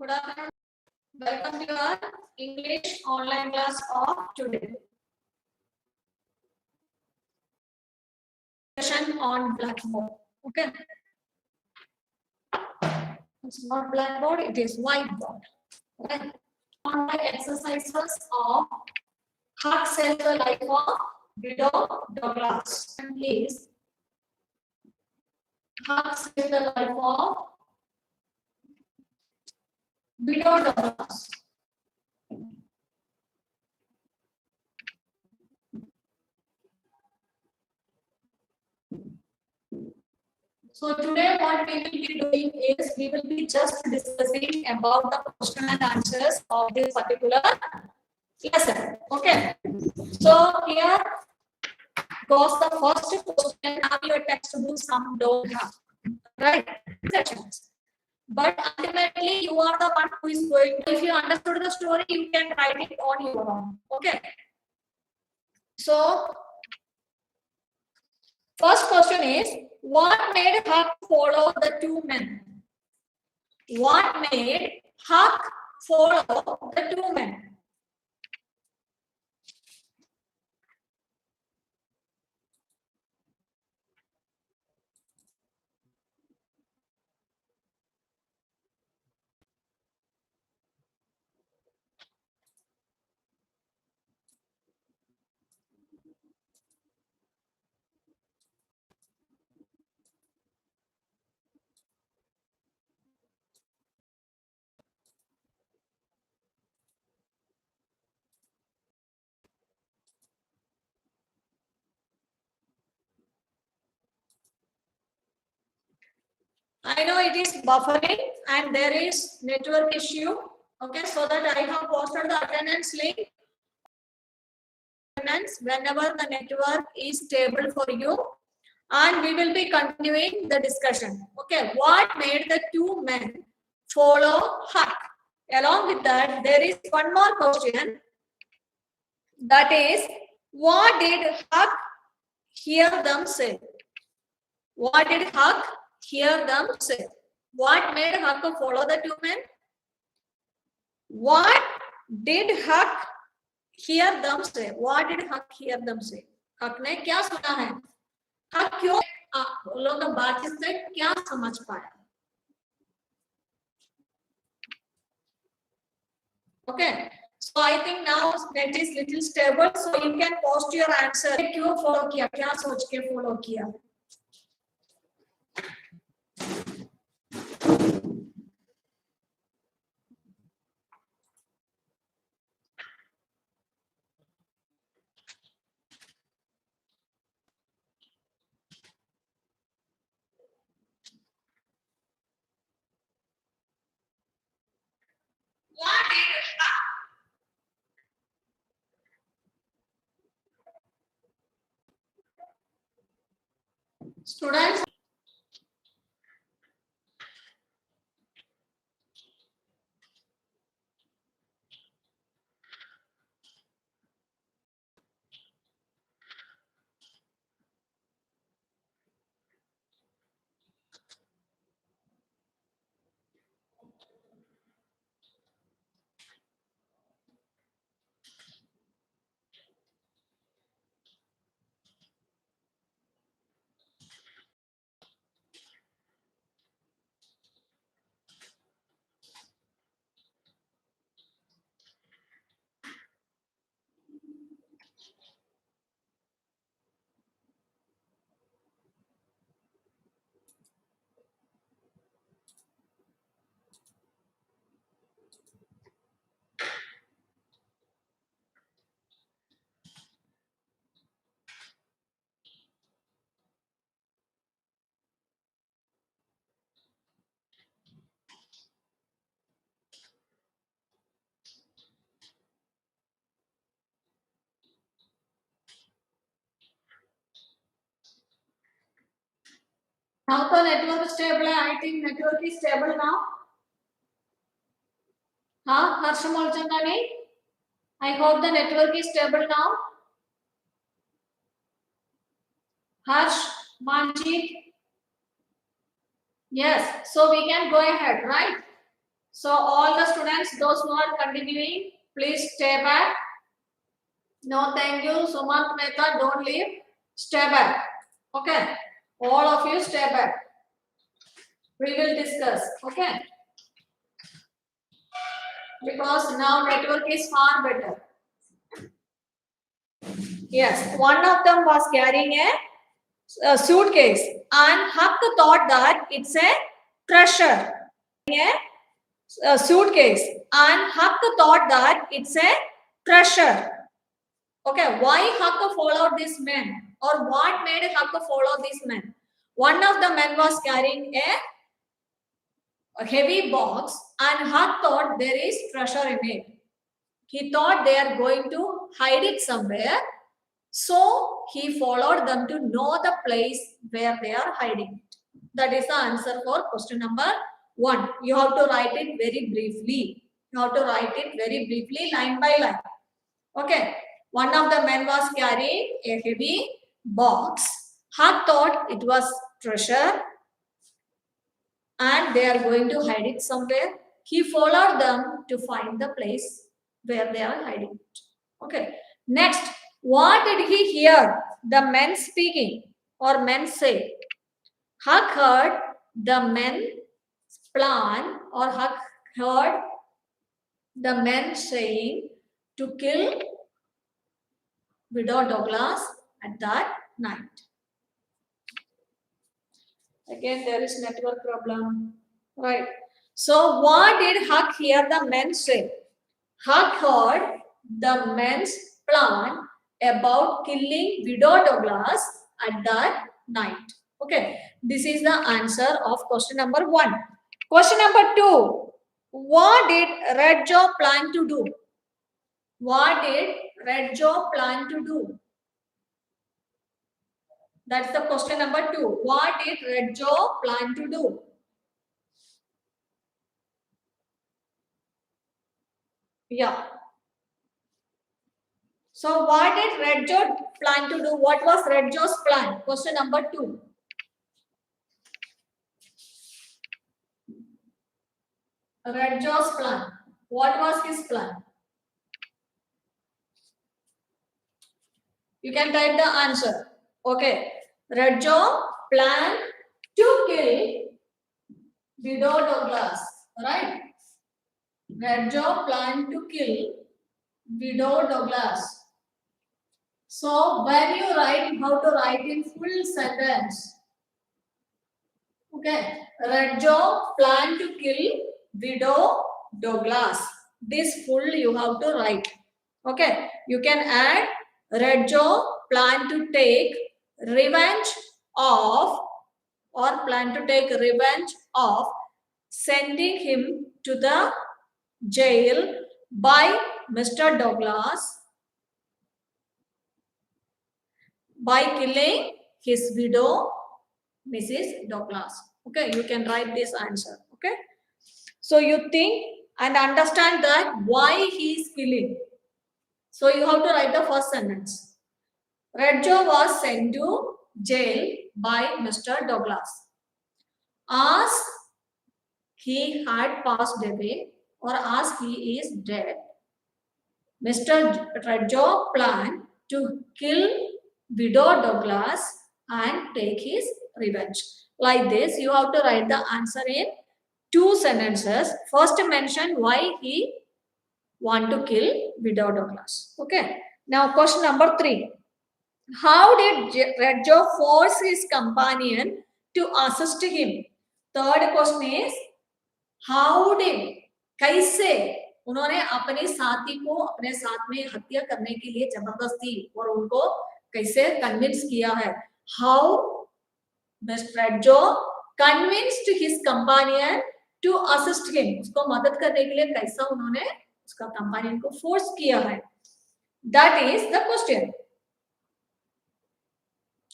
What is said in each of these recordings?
Good afternoon. Welcome to our English online class of today. Session on Blackboard. Okay. It's not Blackboard, it is whiteboard. Okay. On my exercises of Huck Saves the Life of Widow Douglas. And please, Huck Saves the Life of Widow Douglas. So today what we will be doing is we will be just discussing about the question and answers of this particular lesson. Okay. So here goes the first question. Now your textbook some don't have. Right? Sections. But ultimately you are the one who is going to, if you understood the story, you can write it on your own. Okay. So first question is, what made Huck follow the two men? What made Huck follow the two men? I know it is buffering and there is network issue. Okay, so that I have posted the attendance link. Whenever the network is stable for you, and we will be continuing the discussion. Okay, what made the two men follow Huck? Along with that, there is one more question. That is, what did Huck hear them say? What did Huck hear them say? What made Huck follow the two men? What did Huck hear them say? What did Huck hear them say? Huck ने क्या सुना है? Huck क्यों लोग बातचीत से क्या समझ पाया? Okay. So I think now net is little stable, so you can post your answer. क्यों follow किया? क्या सोच के follow किया? What did Huck? Students. Now the network is stable. I think network is stable now. हाँ, हर्ष मोलचंदानी. I hope the network is stable now. Harsh, Manjeet. Yes, so we can go ahead, right? So all the students, those who are continuing, please stay back. No, thank you. Sumant Mehta, don't leave. Stay back. Okay. All of you stay back. We will discuss. Okay. Because now network is far better. Yes. One of them was carrying a suitcase and Huck thought that it's a treasure. A suitcase and Huck thought that it's a treasure. Okay, why Huck followed this man, or what made Huck follow this man? One of the men was carrying a heavy box and Huck thought there is treasure in it. He thought they are going to hide it somewhere. So he followed them to know the place where they are hiding it. That is the answer for question number 1. You have to write it very briefly. You have to write it very briefly, line by line. Okay. One of the men was carrying a heavy box. Huck thought it was treasure and they are going to hide it somewhere. He followed them to find the place where they are hiding it. Okay. Next, what did he hear the men speaking or men say? Huck heard the men's plan, or Huck heard the men saying to kill Widow Douglas at that night. Again, there is network problem. Right. So, what did Huck hear the men say? Huck heard the men's plan about killing Widow Douglas at that night. Okay. This is the answer of question number 1. Question number 2. What did Red Joe plan to do? What did Red Joe plan to do? That's the question number 2. What did Red Joe plan to do? Yeah. So what did Red Joe plan to do? What was Red Joe's plan? Question number 2. Red Joe's plan. What was his plan? You can type the answer. Okay. Red Joe planned to kill Widow Douglas. Right? Red Joe planned to kill Widow Douglas. So when you write, how to write in full sentence. Okay. Red Joe planned to kill Widow Douglas. This full you have to write. Okay. You can add Red Joe planned to take revenge of, or plan to take revenge of sending him to the jail by Mr. Douglas by killing his widow, Mrs. Douglas. Okay, you can write this answer. Okay, so you think and understand that why he is killing. So you have to write the first sentence. Red Joe was sent to jail by Mr. Douglas. As he had passed away, or as he is dead, Mr. Red Joe planned to kill Widow Douglas and take his revenge. Like this, you have to write the answer in 2 sentences. First mention why he want to kill Widow Douglas. Okay. Now question number 3. How did Red Joe force his companion to assist him? Third question is, how did, कैसे उन्होंने अपने साथी को अपने साथ में हत्या करने के लिए जबरदस्ती और उनको कैसे कन्विंस किया है? How Mr. Red Joe convinced his companion to assist him. उसको मदद करने के लिए कैसा उन्होंने उसका कंपेनियन को फोर्स किया है? That is the question.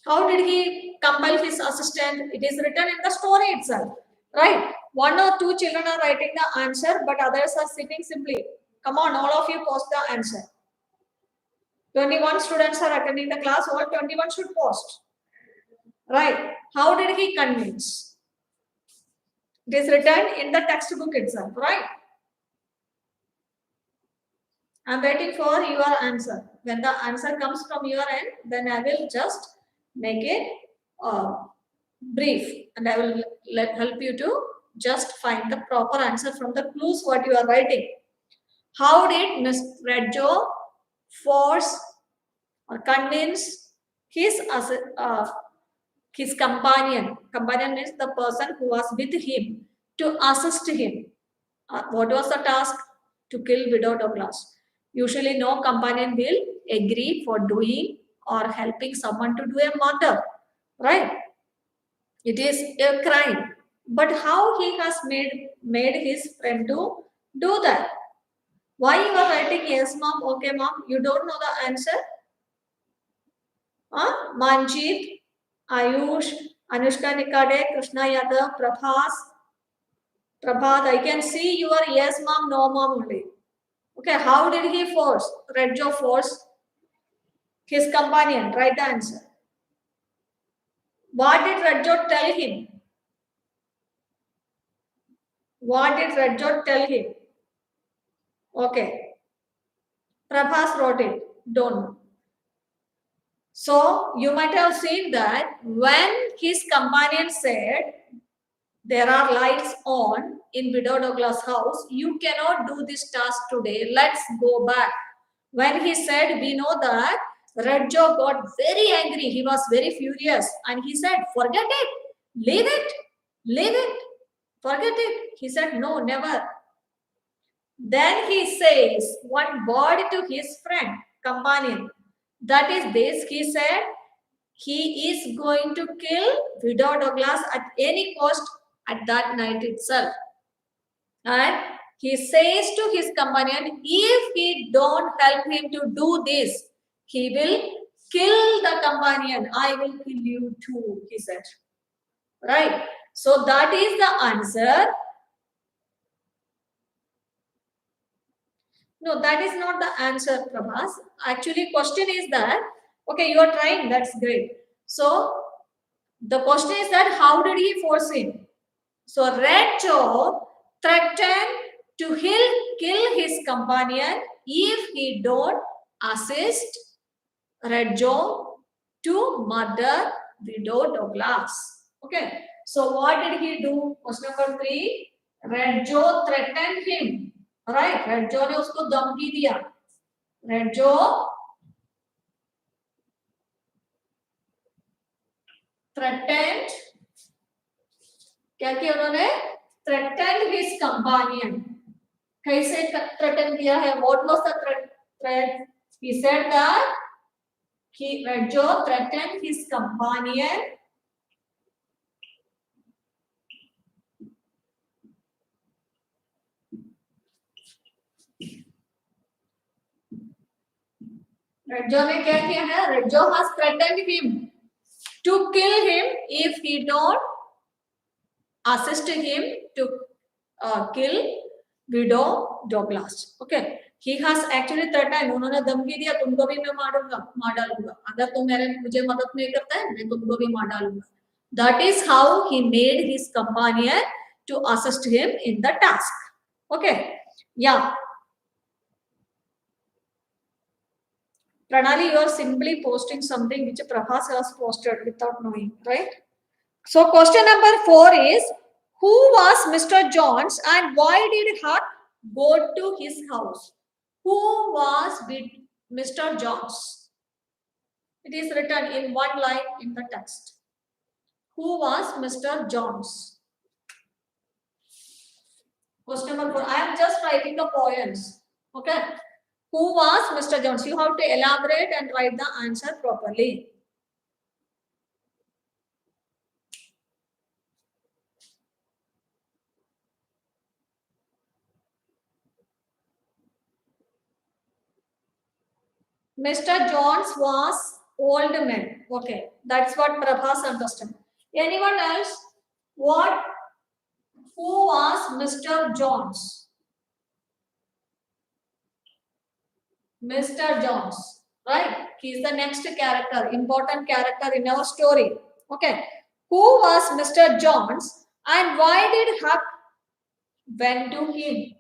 How did he compel his assistant? It is written in the story itself, right? 1 or 2 children are writing the answer, but others are sitting simply. Come on, all of you post the answer. 21 students are attending the class. All 21 should post. Right? How did he convince? It is written in the textbook itself, right? I'm waiting for your answer. When the answer comes from your end, then I will just make it brief and I will help you to just find the proper answer from the clues what you are writing. How did Mr. Redjo force or convince his companion? Companion means the person who was with him to assist him. What was the task? To kill Widow Douglas. Usually, no companion will agree for doing or helping someone to do a murder, right? It is a crime. But how he has made his friend to do that? Why you are writing yes, mom? Okay, mom. You don't know the answer? Manjeet, Ayush, Anushka Nikade, Krishna Yadav, Prabhat. I can see your yes, mom, no, mom only. Okay, how did he force? Redjo force his companion. Write the answer. What did Redjo tell him? What did Redjo tell him? Okay. Prabhas wrote it. Don't know. So you might have seen that when his companion said there are lights on in Widow Douglas' house, you cannot do this task today. Let's go back. When he said, we know that, Redjo got very angry. He was very furious. And he said, forget it. Leave it. Leave it. Forget it. He said, no, never. Then he says one word to his friend, companion. That is this. He said, he is going to kill Widow Douglas at any cost at that night itself. And he says to his companion, if he don't help him to do this, he will kill the companion. I will kill you too, he said. Right? So that is the answer. No, that is not the answer, Prabhas. Actually, question is that, okay, you are trying, that's great. So the question is that how did he force him? So Redjo threatened to kill his companion if he don't assist Redjo to murder Widow Douglas. Okay. So what did he do? Question number 3. Redjo threatened him. Right. Redjo ने उसको धमकी दिया. Redjo threatened. क्या किया उन्होंने? Threatened his companion. कैसे threaten किया है? What was the threat? He said that Redjo threatened his companion Redjo ने क्या किया है? Redjo has threatened him to kill him if he don't assist him to kill Widow Douglas. Okay. He has actually threatened. उन्होंने धमकी दिया तुमको भी मैं मार डालूंगा अगर तुम मुझे मदद नहीं करता है मैं तुमको भी मार डालूंगा. That is how he made his companion to assist him in the task. Okay. Yeah. Pranali, you are simply posting something which Prabhas has posted without knowing, right? So question number 4 is, who was Mr. Jones and why did Huck go to his house? Who was with Mr. Jones? It is written in one line in the text. Who was Mr. Jones? Question number 4. I am just writing the poems. Okay. Who was Mr. Jones? You have to elaborate and write the answer properly. Mr. Jones was old man. Okay, that's what Prabhas understand. Anyone else? What? Who was Mr. Jones? Mr. Jones, right? He is the next character, important character in our story. Okay. Who was Mr. Jones And why did Huck went to him?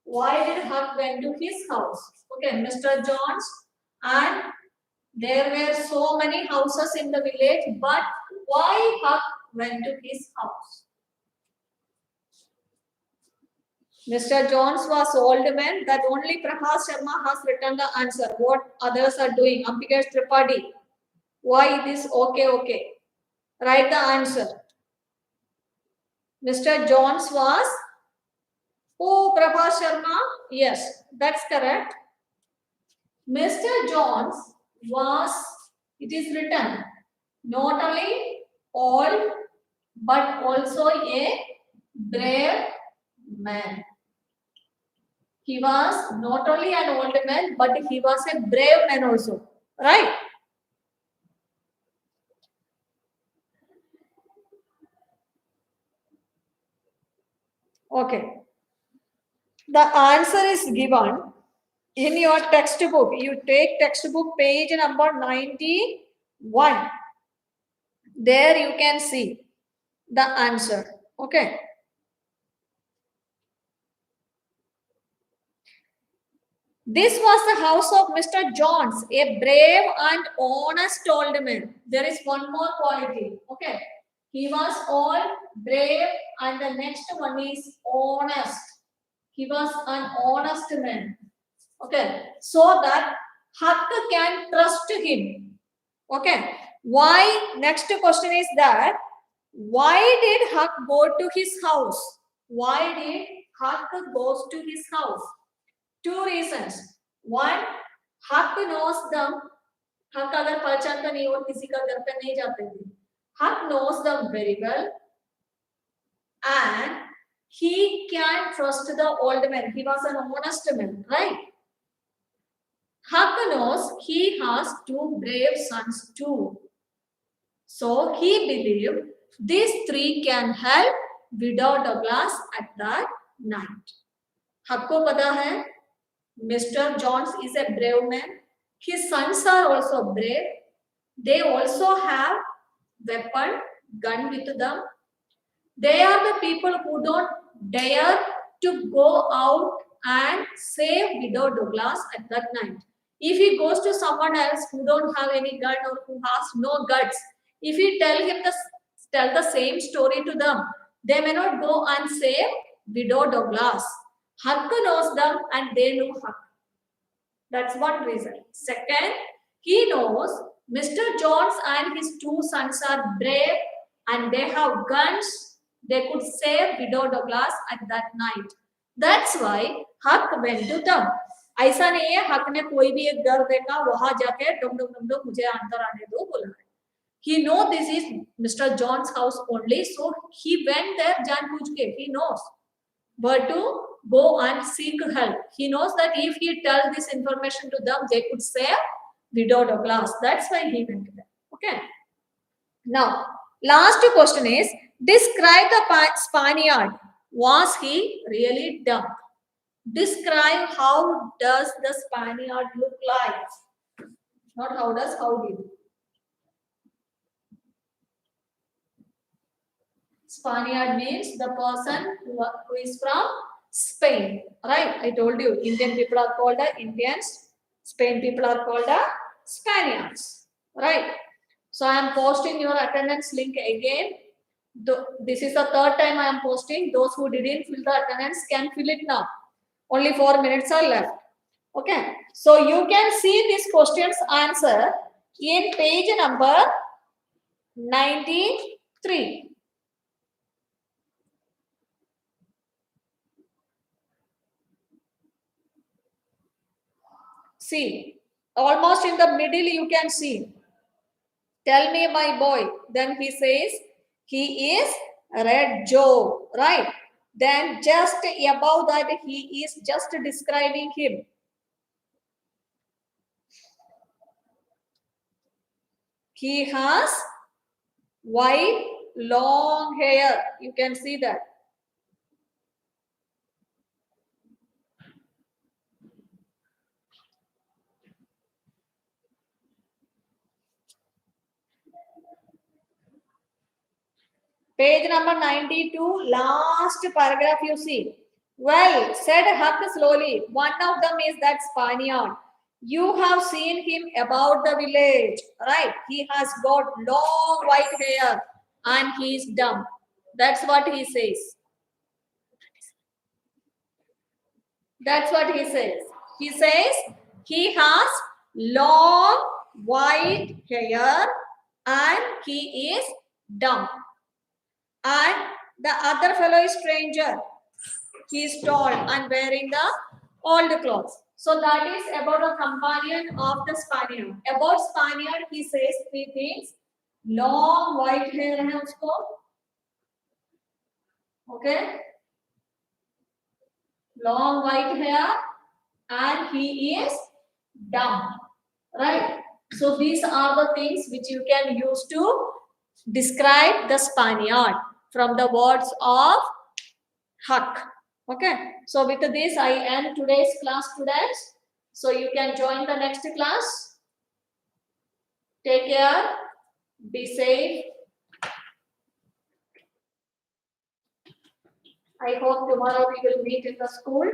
Why did Huck went to his house? Okay, Mr. Jones, and there were so many houses in the village, but why Huck went to his house? Mr. Jones was old man, that only Prakash Sharma has written the answer. What others are doing? Ambika Tripathi. Why this? Okay. Write the answer. Mr. Jones was. Oh, Prabhas Sharma. Yes, that's correct. Mr. Jones was, it is written, not only old, but also a brave man. He was not only an old man, but he was a brave man also. Right? Okay. The answer is given in your textbook. You take textbook page number 91. There you can see the answer. Okay. This was the house of Mr. Jones, a brave and honest old man. There is one more quality. Okay. He was old, brave, and the next one is honest. He was an honest man. Okay. So that Huck can trust him. Okay. Why? Next question is that why did Huck go to his house? Why did Huck goes to his house? Two reasons. One, Huck knows them. Huck अगर पहचानता नहीं और किसी का घर पे नहीं जाते थे. Huck knows them very well, and he can trust the old man. He was an honest man, right? Huck knows he has two brave sons too. So he believed these three can help Widow Douglas at that night. Huck को पता है Mr. Jones is a brave man. His sons are also brave. They also have weapon, gun with them. They are the people who don't dare to go out and save Widow Douglas at that night. If he goes to someone else who don't have any gun or who has no guts, if he tell the same story to them, they may not go and save Widow Douglas. Huck knows them and they know Huck. That's one reason. Second, he knows Mr. Jones and his two sons are brave and they have guns. They could save Widow Douglas at that night. That's why Huck went to them. ऐसा नहीं है हक ने कोई भी एक घर देखा वहां जाके डम डम डम डम मुझे अंदर आने दो बोला है. He know this is Mr. John's house only, so he went there जानबूझ के. He knows where to go and seek help. He knows that if he tell this information to them, they could save Widow Douglas. That's why he went to them. Okay. Now, last question is, describe the Spaniard. Was he really dumb? Describe how does the Spaniard look like. Not how does, how did. Spaniard means the person who is from Spain, right? I told you, Indian people are called the Indians, Spain people are called the Spaniards, right? So I am posting your attendance link again. This is the third time I am posting. Those who didn't fill the attendance can fill it now. Only 4 minutes are left. Okay. So you can see this question's answer in page number 93. See, almost in the middle you can see. Tell me my boy. Then he says, he is Red Joe, right? Then just above that, he is just describing him. He has white, long hair. You can see that. Page number 92, last paragraph you see. Well, said Huck slowly. One of them is that Spaniard. You have seen him about the village, right? He has got long white hair and he is dumb. That's what he says. That's what he says. He says he has long white hair and he is dumb. And the other fellow is stranger. He is tall and wearing the old clothes. So that is about a companion of the Spaniard. About Spaniard, he says three things. Long white hair है उसको. Okay. Long white hair and he is dumb. Right. So these are the things which you can use to describe the Spaniard from the words of Huck. Okay. So with this, I end today's class, students. So you can join the next class. Take care. Be safe. I hope tomorrow we will meet in the school.